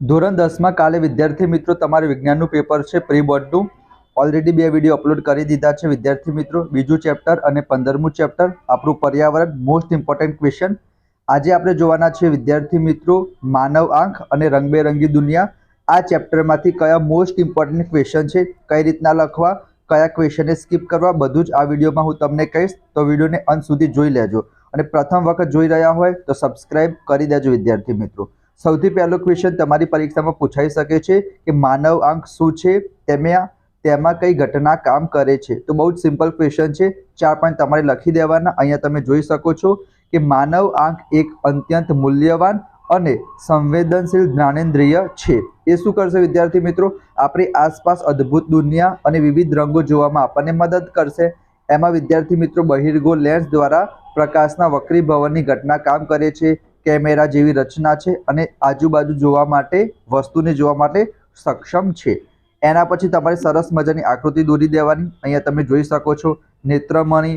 ધોરણ 10માં કાલે વિદ્યાર્થી મિત્રો તમારે વિજ્ઞાનનું પેપર છે પ્રી બોર્ડનું. ઓલરેડી 2 વિડીયો અપલોડ કરી દીધા છે વિદ્યાર્થી મિત્રો. બીજું ચેપ્ટર અને 15મું ચેપ્ટર આપણું પર્યાવરણ, મોસ્ટ ઇમ્પોર્ટન્ટ ક્વેશ્ચન. આજે આપણે જોવાના છે વિદ્યાર્થી મિત્રો માનવ આંખ અને રંગબેરંગી દુનિયા. આ ચેપ્ટરમાંથી કયા મોસ્ટ ઇમ્પોર્ટન્ટ ક્વેશ્ચન છે, કઈ રીતના લખવા, કયા ક્વેશ્ચનને સ્કીપ કરવા, બધું જ આ વિડીયોમાં હું તમને કહીશ. તો વિડીયોને અંત સુધી જોઈ લેજો અને પ્રથમ વખત જોઈ રહ્યા હોય તો સબસ્ક્રાઇબ કરી દેજો વિદ્યાર્થી મિત્રો. સૌથી પહેલો ક્વેશ્ચન તમારી પરીક્ષામાં પૂછાઈ શકે છે કે માનવ આંખ શું છે, તેમાં કઈ ઘટના કામ કરે છે. તો બહુ જ સિમ્પલ ક્વેશ્ચન છે. 4 પોઈન્ટ તમારે લખી દેવાના. અહીંયા તમે જોઈ શકો છો કે માનવ આંખ એક અત્યંત મૂલ્યવાન અને સંવેદનશીલ જ્ઞાનેન્દ્રિય છે. એ શું કરશે વિદ્યાર્થી મિત્રો? આપણી આસપાસ અદ્ભુત દુનિયા અને વિવિધ રંગો જોવામાં આપણને મદદ કરશે. એમાં વિદ્યાર્થી મિત્રો બહિર્ગોળ લેન્સ દ્વારા પ્રકાશના વક્રીભવનની ઘટના કામ કરે છે. કેમેરા જેવી રચના છે અને આજુબાજુ જોવા માટે, વસ્તુને જોવા માટે સક્ષમ છે. એના પછી તમારે સરસ મજાની આકૃતિ દોરી દેવાની. અહીંયા તમે જોઈ શકો છો નેત્રમણિ,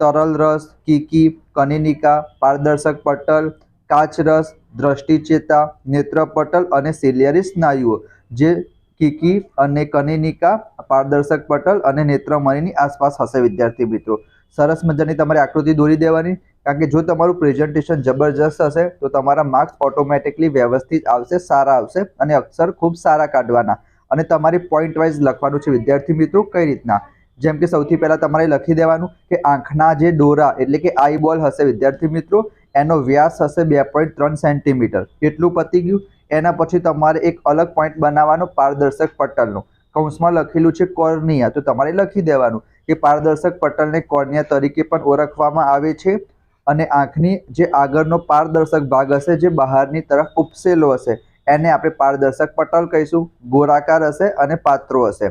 તરલ રસ, કીકી, કનિનિકા, પારદર્શક પટલ, કાચરસ, દ્રષ્ટિચેતા, નેત્રપટલ અને સિલિયરી સ્નાયુઓ જે કીકી અને કનિનિકા, પારદર્શક પટલ અને નેત્રમણિની આસપાસ હશે વિદ્યાર્થી મિત્રો. સરસ મજાની તમારે આકૃતિ દોરી દેવાની. કારણ કે જો તમારું પ્રેઝન્ટેશન જબરજસ્ત હશે તો તમારા માર્ક્સ ઓટોમેટિકલી વ્યવસ્થિત આવશે, સારા આવશે અને અક્ષર ખૂબ સારા કાઢવાના. અને તમારે પોઈન્ટ વાઇઝ લખવાનું છે વિદ્યાર્થી મિત્રો. કઈ રીતના? જેમ કે સૌથી પહેલાં તમારે લખી દેવાનું કે આંખના જે ડોરા એટલે કે આઈ બોલ હશે વિદ્યાર્થી મિત્રો, એનો વ્યાસ હશે 2.3 સેન્ટીમીટર. એટલું પતી ગયું. એના પછી તમારે એક અલગ પોઈન્ટ બનાવવાનો પારદર્શક પટલનો. કૌંસમાં લખેલું છે કોર્નિયા, તો તમારે લખી દેવાનું કે પારદર્શક પટલને કોર્નિયા તરીકે પણ ઓળખવામાં આવે છે. અને આંખની જે આગળનો પારદર્શક ભાગ હશે, જે બહારની તરફ ઉપસેલો હશે, એને આપણે પારદર્શક પટલ કહીશું. ગોળાકાર હશે અને પાત્રો હશે.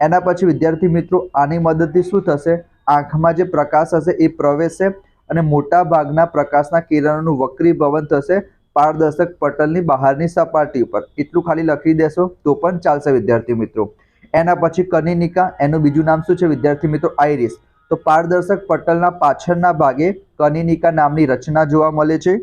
એના પછી વિદ્યાર્થી મિત્રો આની મદદથી શું થશે? આંખમાં જે પ્રકાશ હશે એ પ્રવેશશે અને મોટા ભાગના પ્રકાશના કિરણોનું વક્રીભવન થશે પારદર્શક પટલની બહારની સપાટી ઉપર. એટલું ખાલી લખી દેશો તો પણ ચાલશે વિદ્યાર્થી મિત્રો. એના પછી કનિનિકા, એનું બીજું નામ શું છે વિદ્યાર્થી મિત્રો? આઈરિસ. તો પારદર્શક પટલના પાછળના ભાગે કનિનિકા નામની રચના જોવા મળે છે,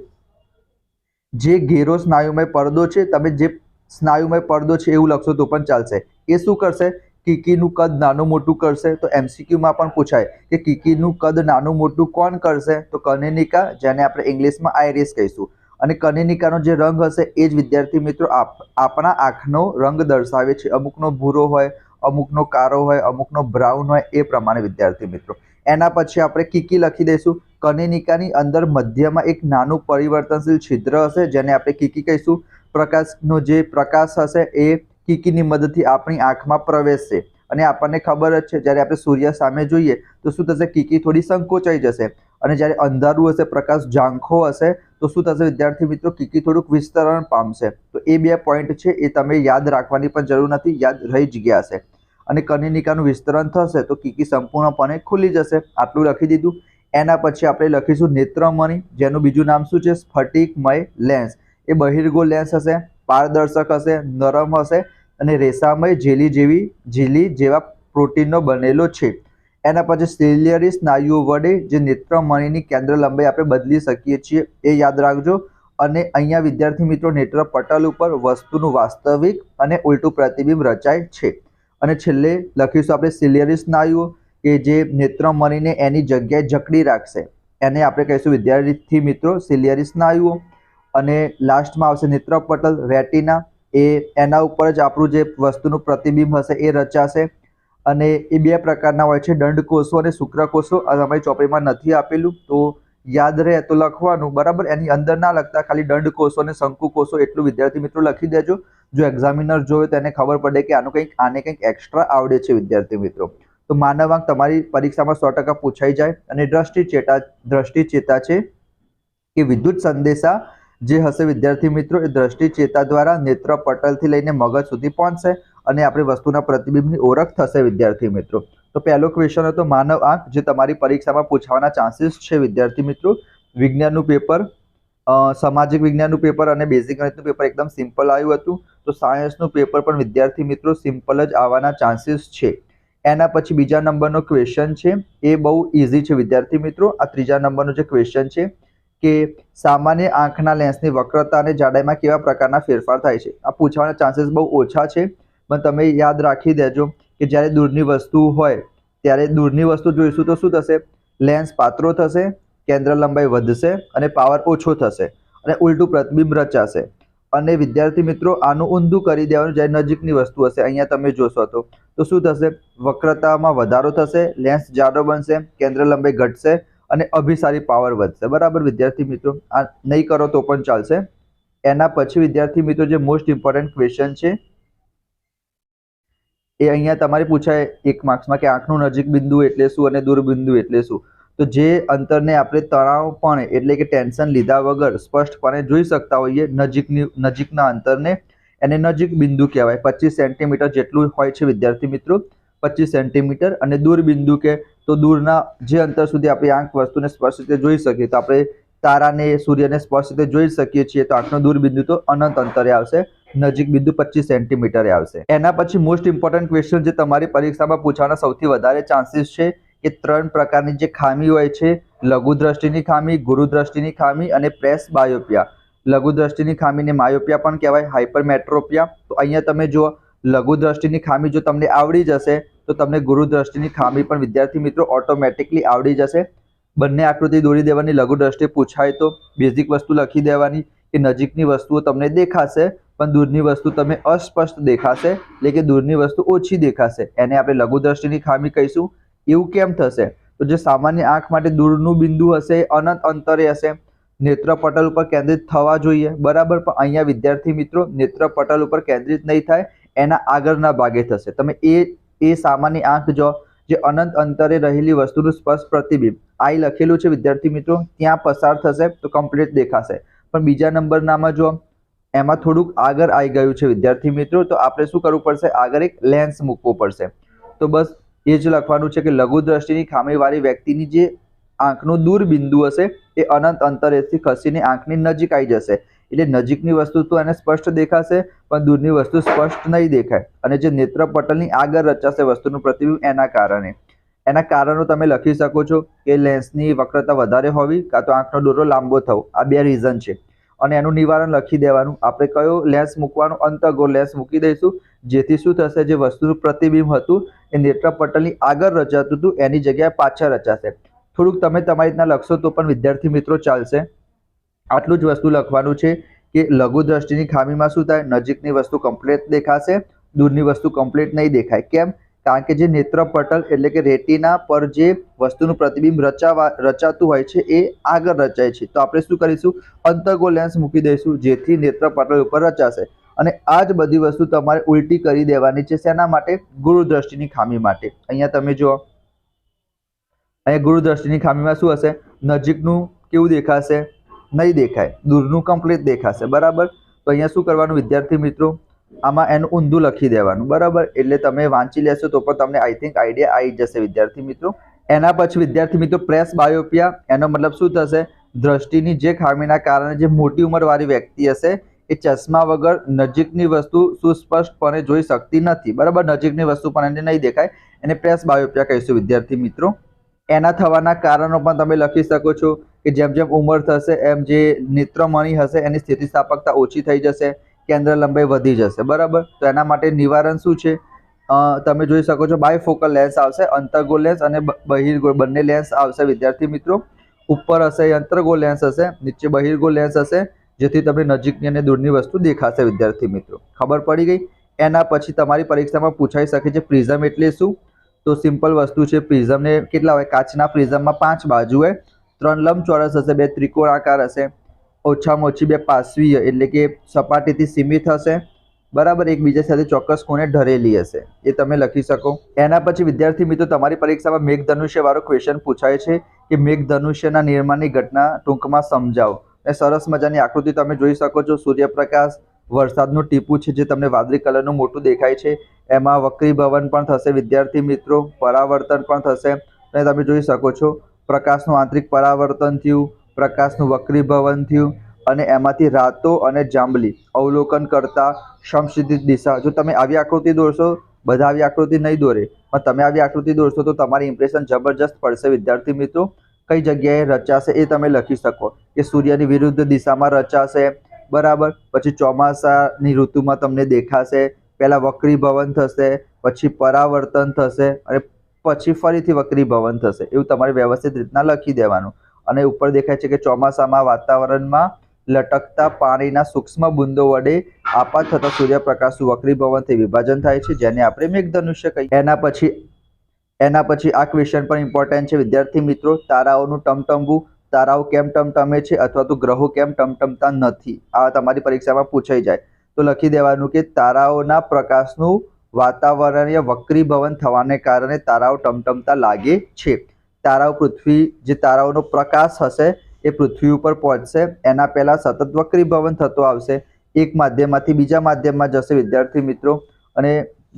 જે ઘેરો સ્નાયુમય પડદો છે. તમે જે સ્નાયુમય પડદો છે એવું લખશો તો પણ ચાલશે. એ શું કરશે? કીકીનું કદ નાનું મોટું કરશે. તો MCQમાં પણ પૂછાય કે કીકીનું કદ નાનું મોટું કોણ કરશે? તો કનિનિકા, જેને આપણે ઇંગ્લિશમાં આઈરિસ કહીશું. અને કનિનિકાનો જે રંગ હશે એ જ વિદ્યાર્થી મિત્રો આપણા આંખનો રંગ દર્શાવે છે. અમુકનો ભૂરો હોય, અમુકનો કાળો હોય, અમુકનો બ્રાઉન હોય, એ પ્રમાણે વિદ્યાર્થી મિત્રો. એના પછી આપણે કીકી લખી દઈશું. કનિનિકાની અંદર મધ્યમાં એક નાનું પરિવર્તનશીલ છિદ્ર હશે, જેને આપણે કીકી કહીશું. પ્રકાશનો જે પ્રકાશ હશે એ કીકીની મદદથી આપણી આંખમાં પ્રવેશશે. અને આપણને ખબર જ છે જ્યારે આપણે સૂર્ય સામે જોઈએ તો શું થશે? કીકી થોડી સંકોચાઈ જશે. અને જ્યારે અંધારું હશે, પ્રકાશ ઝાંખો હશે, તો શું થશે વિદ્યાર્થી મિત્રો? કીકી થોડુંક વિસ્તરણ પામશે. તો એ 2 પોઈન્ટ છે એ તમે યાદ રાખવાની પણ જરૂર નથી, યાદ રહી જ ગયા હશે. અને કનિનિકાનું વિસ્તરણ થશે તો કીકી સંપૂર્ણપણે ખુલી જશે. આટલું લખી દીધું. એના પછી આપણે લખીશું નેત્રમણિ, જેનું બીજું નામ શું છે? સ્ફટિકમય લેન્સ. એ બહિર્ગોળ લેન્સ હશે, પારદર્શક હશે, નરમ હશે અને રેસામય ઝીલી જેવા પ્રોટીનનો બનેલો છે. એના પછી સિલિયરી સ્નાયુઓ વડે જે નેત્રમણિની કેન્દ્ર લંબાઈ આપણે બદલી શકીએ છીએ, એ યાદ રાખજો. અને અહીંયા વિદ્યાર્થી મિત્રો નેત્ર પટલ ઉપર વસ્તુનું વાસ્તવિક અને ઉલટું પ્રતિબિંબ રચાય છે. અને છેલ્લે લખીશું આપણે સિલિયરી સ્નાયુઓ, કે જે નેત્રમણિને એની જગ્યાએ જકડી રાખશે. એને આપણે કહીશું વિદ્યાર્થી મિત્રો સિલિયરી સ્નાયુઓ. અને લાસ્ટમાં આવશે નેત્રપટલ, રેટિના. એના ઉપર જ આપણું જે વસ્તુનું પ્રતિબિંબ હશે એ રચાશે. અને એ 2 પ્રકારના હોય છે, દંડકોષો અને શુક્રકોષો. આ તમારી ચોપડીમાં નથી આપેલું, તો યાદ રહે તો લખવાનું, બરાબર. એની અંદર ના લખતા, ખાલી દંડકોષો અને શંકુકોષો એટલું વિદ્યાર્થી મિત્રો લખી દેજો. જો એક્ઝામિનર જોવે તો એને ખબર પડે કે આને કંઈક એક્સ્ટ્રા આવડે છે વિદ્યાર્થી મિત્રો. તો માનવ આંખ તમારી પરીક્ષામાં 100% પૂછાઈ જાય. અને દ્રષ્ટિચેતા છે કે વિદ્યુત સંદેશા જે હશે વિદ્યાર્થી મિત્રો, એ દ્રષ્ટિચેતા દ્વારા નેત્ર પટલથી લઈને મગજ સુધી પહોંચશે અને આપણી વસ્તુના પ્રતિબિંબની ઓળખ થશે વિદ્યાર્થી મિત્રો. તો પહેલો ક્વેશ્ચન હતો માનવ આંખ, જે તમારી પરીક્ષામાં પૂછવાના ચાન્સીસ છે વિદ્યાર્થી મિત્રો. વિજ્ઞાનનું પેપર, સામાજિક વિજ્ઞાનનું પેપર અને બેઝિક ગણિતનું પેપર એકદમ સિમ્પલ આવ્યું હતું. તો સાયન્સનું પેપર પણ વિદ્યાર્થી મિત્રો સિમ્પલ જ આવવાના ચાન્સીસ છે. એના પછી બીજા નંબરનો ક્વેશ્ચન છે એ બહુ ઇઝી છે વિદ્યાર્થી મિત્રો. આ ત્રીજા નંબરનો જે ક્વેશ્ચન છે કે સામાન્ય આંખના લેન્સની વક્રતા અને જાડાઈમાં કેવા પ્રકારના ફેરફાર થાય છે. આ પૂછવાના ચાન્સીસ બહુ ઓછા છે, પણ તમે યાદ રાખી દેજો કે જ્યારે દૂરની વસ્તુ હોય ત્યારે દૂરની વસ્તુ જોઈશું તો શું થશે, લેન્સ પાતળો થશે, કેન્દ્ર લંબાઈ વધશે અને પાવર ઓછો થશે અને ઉલટું પ્રતિબિંબ રચાશે. અને વિદ્યાર્થી મિત્રો આનું ઊંધું કરી દેવાનું, જ્યારે નજીકની વસ્તુ હશે અહીંયા તમે જોશો તો શું થશે, વક્રતામાં વધારો થશે, લેન્સ જાડો બનશે, કેન્દ્ર લંબાઈ ઘટશે અને અભિસારી પાવર વધશે. બરાબર વિદ્યાર્થી મિત્રો, આ નહીં કરો તો પણ ચાલશે. એના પછી વિદ્યાર્થી મિત્રો જે મોસ્ટ ઇમ્પોર્ટન્ટ ક્વેશ્ચન છે એ અહીંયા તમારે પૂછાય 1 માર્ક્સમાં કે આંખનું નજીક બિંદુ એટલે શું અને દૂર બિંદુ એટલે શું. તો જે અંતરને આપણે તણાવપણે એટલે કે ટેન્શન લીધા વગર સ્પષ્ટપણે જોઈ શકતા હોઈએ, નજીકના અંતરને એને નજીક બિંદુ કહેવાય. 25 સેન્ટીમીટર જેટલું હોય છે વિદ્યાર્થી મિત્રો, 25 સેન્ટીમીટર. અને દૂર બિંદુ કે તો દૂરના જે અંતર સુધી આપણી આંખ વસ્તુને સ્પષ્ટ રીતે જોઈ શકીએ, તો આપણે તારાને, સૂર્યને સ્પષ્ટ રીતે જોઈ શકીએ છીએ, તો આંખનો દૂર બિંદુ તો અનંત અંતરે આવશે, નજીક બિંદુ 25 સેન્ટીમીટરે આવશે. એના પછી મોસ્ટ ઇમ્પોર્ટન્ટ ક્વેશ્ચન જે તમારી પરીક્ષામાં પૂછવાના સૌથી વધારે ચાન્સીસ છે કે 3 પ્રકારની જે ખામી હોય છે, લઘુ દ્રષ્ટિની ખામી, ગુરુ દ્રષ્ટિની ખામી અને પ્રેસ બાયોપિયા. લઘુ દ્રષ્ટિની ખામીને માયોપિયા પણ કહેવાય, હાઇપરમેટ્રોપિયા. તો અહીંયા તમે જો લઘુ દ્રષ્ટિની ખામી જો તમને આવડી જશે તો તમને ગુરુ દ્રષ્ટિની ખામી પણ વિદ્યાર્થી મિત્રો ઓટોમેટિકલી આવડી જશે. બંને આકૃતિ દોરી દેવાની, લઘુ દ્રષ્ટિ પૂછાય તો બેઝિક વસ્તુ લખી દેવાની કે નજીકની વસ્તુઓ તમને દેખાશે પણ દૂરની વસ્તુ તમે અસ્પષ્ટ દેખાશે, એટલે કે દૂરની વસ્તુ ઓછી દેખાશે, એને આપણે લઘુ દ્રષ્ટિની ખામી કહીશું. એવું કેમ થશે, તો જે સામાન્ય આંખ માટે દૂરનું બિંદુ હશે અનંત અંતરે હશે, નેત્રપટલ ઉપર કેન્દ્રિત થવા જોઈએ, બરાબર. પણ અહીંયા વિદ્યાર્થી મિત્રો નેત્રપટલ ઉપર કેન્દ્રિત નહીં થાય, એના આગળના ભાગે થશે. તમે એ સામાન્ય આંખ જો જે અનંત અંતરે રહેલી વસ્તુનું સ્પષ્ટ પ્રતિબિંબ આઈ લખેલું છે વિદ્યાર્થી મિત્રો, ત્યાં પસાર થશે તો કમ્પ્લીટ દેખાશે. પણ બીજા નંબરનામાં જો એમાં થોડુંક આગળ આવી ગયું છે વિદ્યાર્થી મિત્રો, તો આપણે શું કરવું પડશે, આગળ એક લેન્સ મૂકવો પડશે. તો બસ એ જ લખવાનું છે કે લઘુ દ્રષ્ટિની ખામીવાળી વ્યક્તિની જે આંખનું દૂર બિંદુ હશે એ અનંત અંતરેથી ખસીને આંખની નજીક આવી જશે, એટલે નજીકની વસ્તુ તો એને સ્પષ્ટ દેખાશે પણ દૂરની વસ્તુ સ્પષ્ટ નહીં દેખાય. અને જે નેત્રપટલની આગળ રચાશે વસ્તુનું પ્રતિબિંબ, એના કારણો તમે લખી શકો છો કે લેન્સની વક્રતા વધારે હોવી કાં તો આંખનો દોરો લાંબો થવો, આ 2 રીઝન છે. અને એનું નિવારણ લખી દેવાનું. આપણે કયો લેન્સ મૂકવાનો, અંતર્ગોળ લેન્સ મૂકી દઈશું, જેથી શું થશે, જે વસ્તુનું પ્રતિબિંબ હતું એ નેત્રપટલની આગળ રચાતું હતું એની જગ્યાએ પાછળ રચાશે. થોડુંક તમે તમારી રીતના લખશો તો પણ વિદ્યાર્થી મિત્રો ચાલશે. આટલું જ વસ્તુ લખવાનું છે કે લઘુ દ્રષ્ટિની ખામીમાં શું થાય, નજીકની વસ્તુ કમ્પ્લીટ દેખાશે, દૂરની વસ્તુ કમ્પ્લીટ નહીં દેખાય. કેમ, કારણ કે જે નેત્રપટલ એટલે કે રેટિના પર જે વસ્તુનું પ્રતિબિંબ રચાતું હોય છે એ આગળ રચાય છે. તો આપણે શું કરીશું, અંતર્ગોળ લેન્સ મૂકી દઈશું, જેથી નેત્રપટલ ઉપર રચાશે. અને આ જ બધી વસ્તુ તમારે ઉલટી કરી દેવાની છે. શેના માટે, ગુરુ દ્રષ્ટિની ખામી માટે. અહીંયા તમે જુઓ, અહીંયા ગુરુ દ્રષ્ટિની ખામીમાં શું હશે, નજીકનું કેવું દેખાશે, નહીં દેખાય, દૂરનું કમ્પ્લીટ દેખાશે, બરાબર. તો અહીંયા શું કરવાનું વિદ્યાર્થી મિત્રો, આમાં એનું ઊંધું લખી દેવાનું, બરાબર. એટલે તમે વાંચી લેશો તો પણ તમને આઈ થિંક આઈડિયા આવી જશે વિદ્યાર્થી મિત્રો. એના પછી વિદ્યાર્થી મિત્રો પ્રેસ બાયોપિયા, એનો મતલબ શું થશે, દ્રષ્ટિની જે ખામીના કારણે જે મોટી ઉંમરવાળી વ્યક્તિ હશે એ ચશ્મા વગર નજીકની વસ્તુ સુસ્પષ્ટપણે જોઈ શકતી નથી, બરાબર. નજીકની વસ્તુ પણ એને નહીં દેખાય, એને પ્રેસ બાયોપિયા કહીશું વિદ્યાર્થી મિત્રો. એના થવાના કારણો પણ તમે લખી શકો છો કે જેમ જેમ ઉંમર થશે એમ જે નેત્રમણી હશે એની સ્થિતિસ્થાપકતા ઓછી થઈ જશે, કેન્દ્ર લંબાઈ વધી જશે, બરાબર. તો એના માટે નિવારણ શું છે, તમે જોઈ શકો છો બાયફોકલ લેન્સ આવશે, અંતર્ગોળ લેન્સ અને બહિર્ગોળ બંને લેન્સ આવશે વિદ્યાર્થી મિત્રો. ઉપર હશે અંતર્ગોળ લેન્સ હશે, નીચે બહિર્ગોળ લેન્સ હશે, જેથી તમને નજીકની અને દૂરની વસ્તુ દેખાશે વિદ્યાર્થી મિત્રો. ખબર પડી ગઈ. એના પછી તમારી પરીક્ષામાં પૂછાઈ શકે છે પ્રિઝમ એટલે શું. તો સિમ્પલ વસ્તુ છે, પ્રિઝમને કેટલા હોય, કાચના પ્રિઝમમાં 5 બાજુ હોય, 3 લંબચોરસ હશે, 2 ત્રિકોણાકાર હશે, ઓછામાં ઓછી 2 પાર્શ્વીય એટલે કે સપાટીથી સીમિત હશે, બરાબર, એકબીજા સાથે ચોક્કસ ખૂણે ઢળેલી હશે, એ તમે લખી શકો. એના પછી વિદ્યાર્થી મિત્રો તમારી પરીક્ષામાં મેઘધનુષ્ય વાળો ક્વેશ્ચન પૂછાય છે કે મેઘધનુષ્યના નિર્માણની ઘટના ટૂંકમાં સમજાવો. એ સરસ મજાની આકૃતિ તમે જોઈ શકો છો, સૂર્યપ્રકાશ, વરસાદનું ટીપું છે જે તમને વાદળી કલરનું મોટું દેખાય છે, એમાં વક્રીભવન પણ થશે વિદ્યાર્થી મિત્રો, પરાવર્તન પણ થશે, અને તમે જોઈ શકો છો પ્રકાશનું આંતરિક પરાવર્તન થયું, પ્રકાશનું વક્રીભવન થયું, અને એમાંથી રાતો અને જાંબલી અવલોકન કરતા સમક્ષિતિજ દિશા. જો તમે આવી આકૃતિ દોરશો, બધા આવી આકૃતિ નહીં દોરે, પણ તમે આવી આકૃતિ દોરશો તો તમારી ઇમ્પ્રેશન જબરજસ્ત પડશે વિદ્યાર્થી મિત્રો. કઈ જગ્યાએ રચાશે એ તમે લખી શકો કે સૂર્યની વિરુદ્ધ દિશામાં રચાશે, બરાબર. પછી ચોમાસાની ઋતુમાં તમને દેખાશે, પહેલા વક્રીભવન થશે, પછી પરાવર્તન થશે અને પછી ફરીથી વક્રીભવન થશે. એવું તમારે વ્યવસ્થિત રીતના લખી દેવાનું. અને ઉપર દેખાય છે કે ચોમાસામાં વાતાવરણમાં લટકતા પાણીના સૂક્ષ્મ બુંદો વડે આપાત થતા સૂર્યપ્રકાશનું વક્રીભવનથી વિભાજન થાય છે, જેને આપણે મેઘધનુષ્ય કહીએ. એના પછી આ ક્વેશ્ચન પણ ઇમ્પોર્ટન્ટ છે વિદ્યાર્થી મિત્રો. તારાઓનું ટમટમવું. તારાઓ કેમ ટમટમે છે અથવા તો ગ્રહો કેમ ટમટમતા નથી, આ તમારી પરીક્ષામાં પૂછાઈ જાય તો લખી દેવાનું કે તારાઓના પ્રકાશનું વાતાવરણીય વક્રીભવન થવાને કારણે તારાઓ ટમટમતા લાગે છે. તારાઓનો પ્રકાશ હશે એ પૃથ્વી ઉપર પહોંચશે, એના પહેલા સતત વક્રીભવન થતો આવશે, એક માધ્યમમાંથી બીજા માધ્યમમાં જશે વિદ્યાર્થી મિત્રો, અને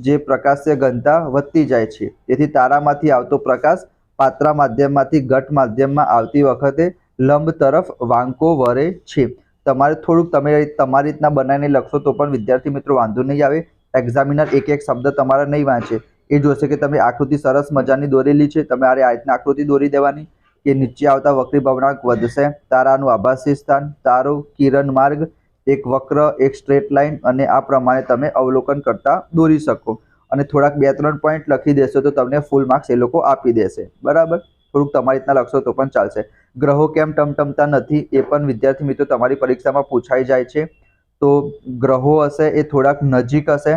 જે પ્રકાશ છે ઘનતા વધતી જાય છે. તેથી તારામાંથી આવતો પ્રકાશ પાત્રા માધ્યમમાંથી ઘટ માધ્યમમાં આવતી વખતે લંબ તરફ વાંકો વળે છે. તમારે થોડુંક તમે તમારી રીતના બનાવીને લખશો તો પણ વિદ્યાર્થી મિત્રો વાંધો નહીં આવે. એક્ઝામિનર એક એક શબ્દ તમારા નહીં વાંચે, એ જોશે કે તમે આકૃતિ સરસ મજાની દોરેલી છે, તમે આ રીતના આકૃતિ દોરી દેવાની કે નીચે આવતા વક્રીભવનાંક વધશે, તારાનું આભાસી સ્થાન, તારો, કિરણ માર્ગ, એક વક્ર, એક સ્ટ્રેટ લાઇન, અને આ પ્રમાણે તમે અવલોકન કરતા દોરી શકો. અને થોડાક 2-3 પોઈન્ટ લખી દેશો તો તમને ફૂલ માર્ક્સ એ લોકો આપી દેશે, બરાબર. થોડુંક તમારી રીતના લખશો તો પણ ચાલશે. ગ્રહો કેમ ટમટમતા નથી એ પણ વિદ્યાર્થી મિત્રો તમારી પરીક્ષામાં પૂછાઈ જાય છે. તો ગ્રહો હશે એ થોડાક નજીક હશે,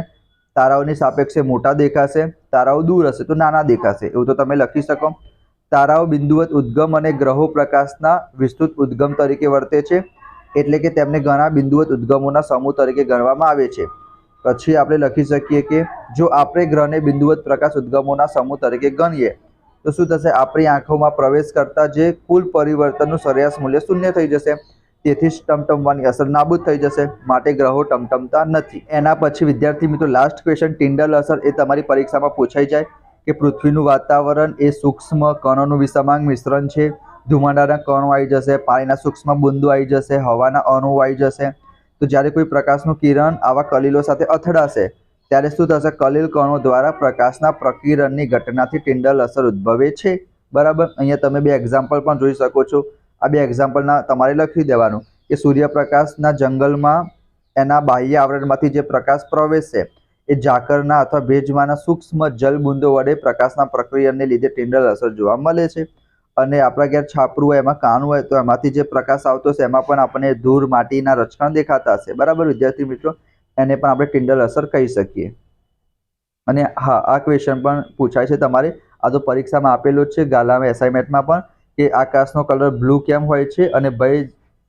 તારાઓની સાપેક્ષે મોટા દેખાશે, તારાઓ દૂર હશે તો નાના દેખાશે, એવું તો તમે લખી શકો. તારાઓ બિંદુવત ઉદ્ગમ અને ગ્રહો પ્રકાશના વિસ્તૃત ઉદ્ગમ તરીકે વર્તે છે, એટલે કે તેમને ઘણા બિંદુવત ઉદ્ગમોના સમૂહ તરીકે ગણવામાં આવે છે. પછી આપણે લખી શકીએ કે જો આપણે ગ્રહને બિંદુવત પ્રકાશ ઉદ્ગમોના સમૂહ તરીકે ગણીએ તો શું થશે, આપણી આંખોમાં પ્રવેશ કરતા જે કુલ પરિવર્તનનું સરેરાશ મૂલ્ય 0 થઈ જશે. તેથી જ ટમટમવાની અસર નાબૂદ થઈ જશે, માટે ગ્રહો ટમટમતા નથી. એના પછી વિદ્યાર્થી મિત્રો લાસ્ટ ક્વેશ્ચન, ટિન્ડલ અસર, એ તમારી પરીક્ષામાં પૂછાઈ જાય કે પૃથ્વીનું વાતાવરણ એ સૂક્ષ્મ કણોનું વિષમાંગ મિશ્રણ છે. ધુમાડાના કણો આવી જશે, પાણીના સૂક્ષ્મ બુંદો આવી જશે, હવાના અણુઓ આવી જશે. તો જ્યારે કોઈ પ્રકાશનું કિરણ આવા કલીલો સાથે અથડાશે ત્યારે શું થશે, કલીલ કણો દ્વારા પ્રકાશના પ્રકિરણની ઘટનાથી ટિન્ડલ અસર ઉદ્ભવે છે, બરાબર. અહીંયા તમે 2 એક્ઝામ્પલ પણ જોઈ શકો છો. આ 2 એક્ઝામ્પલના તમારે લખી દેવાનું કે સૂર્યપ્રકાશના જંગલમાં એના બાહ્ય આવરણમાંથી જે પ્રકાશ પ્રવેશે એ ઝાકરના અથવા ભેજમાંના સૂક્ષ્મ જલબુંદો વડે પ્રકાશના પ્રક્રિયનને લીધે ટિન્ડલ અસર જોવા મળે છે. અને આપણા ઘેર છાપરું હોય, એમાં કાણું હોય, તો એમાંથી જે પ્રકાશ આવતો હશે એમાં પણ આપણને ધૂળ માટીના રચકણ દેખાતા હશે, બરાબર વિદ્યાર્થી મિત્રો. એને પણ આપણે ટિન્ડલ અસર કહી શકીએ. અને હા, આ ક્વેશ્ચન પણ પૂછાય છે તમારે, આ તો પરીક્ષામાં આપેલો જ છે, ગાલામાં એસાઇનમેન્ટમાં પણ, કે આકાશનો કલર બ્લુ કેમ હોય છે અને ભય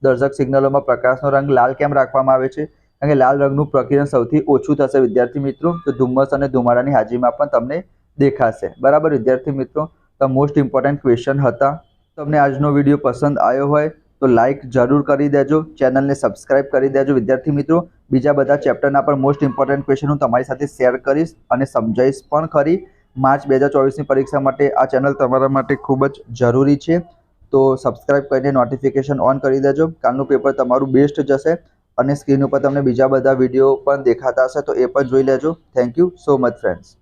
દર્શક સિગ્નલોમાં પ્રકાશનો રંગ લાલ કેમ રાખવામાં આવે છે. કારણ કે લાલ રંગનું પ્રકિરણ સૌથી ઓછું થશે વિદ્યાર્થી મિત્રો, તો ધુમ્મસ અને ધુમાડાની હાજરીમાં પણ તમને દેખાશે, બરાબર વિદ્યાર્થી મિત્રો. તો મોસ્ટ ઇમ્પોર્ટન્ટ ક્વેશ્ચન હતા. તમને આજનો વિડીયો પસંદ આવ્યો હોય તો લાઇક જરૂર કરી દેજો, ચેનલને સબસ્ક્રાઇબ કરી દેજો વિદ્યાર્થી મિત્રો. બીજા બધા ચેપ્ટરના પણ મોસ્ટ ઇમ્પોર્ટન્ટ ક્વેશ્ચન હું તમારી સાથે શેર કરીશ અને સમજાવીશ પણ ખરી. માર્ચ 2024ની પરીક્ષા માટે આ ચેનલ તમારા માટે ખૂબ જ જરૂરી છે, તો સબસ્ક્રાઇબ કરીને નોટિફિકેશન ઓન કરી દેજો. કાલનું પેપર તમારું બેસ્ટ જશે અને સ્ક્રીન ઉપર તમને બીજા બધા વિડીયો પણ દેખાતા હશે તો એ પણ જોઈ લેજો. Thank you so much friends.